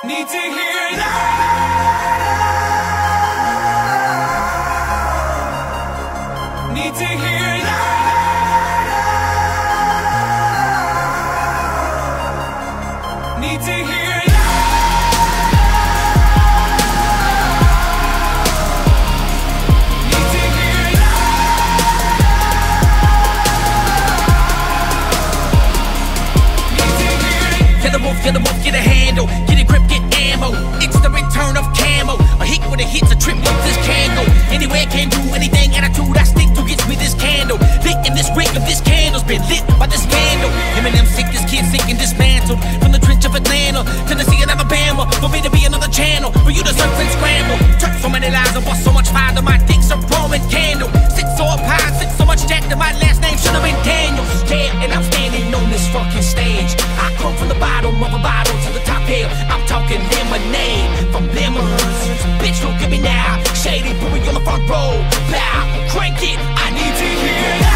Need to hear now. Need to hear now. Need to hear now. Need to hear now. Need to hear. Get a wolf, get a handle. Get a grip, get ammo. It's the return of camo. A hit with a hit's a trip with this candle. Anywhere can do anything. Attitude I stick to gets me this candle. Lit in this wick of this candle's been lit by this candle. Eminem sick, this kid sick and dismantled. From the trench of Atlanta, Tennessee and Alabama. For me to be another channel, for you to search and scramble. Turn so many lies and bust so much fire that my dick's a Roman candle. Sit so up high, sit so much jack that my last name should've been Daniels. Yeah, and I'm standing on this fucking stage. I come from the bottom of a bottle to the top hill. I'm talking lemonade from lemons. Bitch, look at me now. Shady, put me on the front row. Bow, crank it. I need to hear now.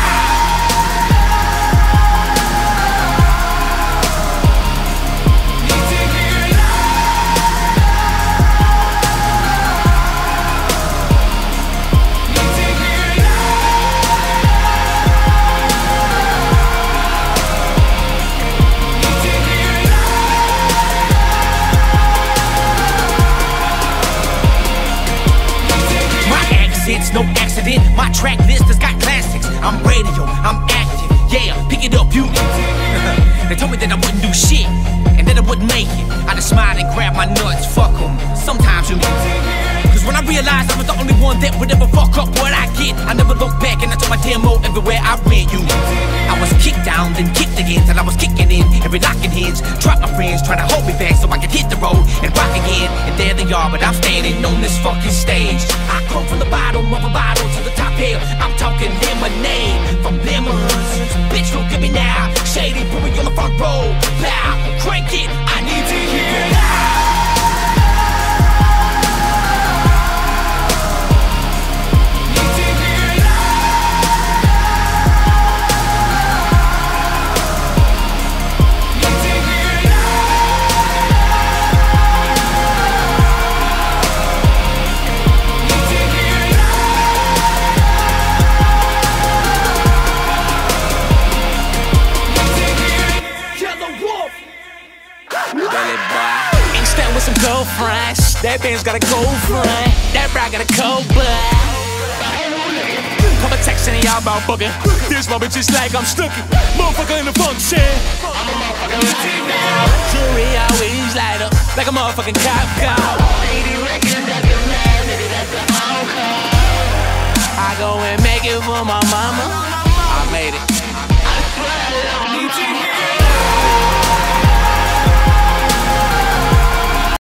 It's no accident, my track list has got classics. I'm radio, I'm active, yeah, pick it up, you. They told me that I wouldn't do shit, and that I wouldn't make it. I just smiled and grabbed my nuts, fuck them. Sometimes you, cause when I realized I was the only one that would ever fuck up what I get, I never looked back and I took my demo everywhere I went, you. I was kicked down, then kicked again, till I was kicking in every locking hinge. Dropped my friends, trying to hold me back so I could hit the road and rock again. And there they are, but I'm standing on this fucking stage. I come from the bottom of a bottle to the top hill. I'm talking lemonade from lemons. Bitch, look at me now. Shady, put me on the front row. Loud, crank it. I need to hear now. With some girlfriends, that band's got a girlfriend, that bra got a cold blood. Couple texts and y'all about booking. This moment just like I'm stuck. Motherfucker in the function. Jury always light up like a motherfucking cop car. I go and make it for my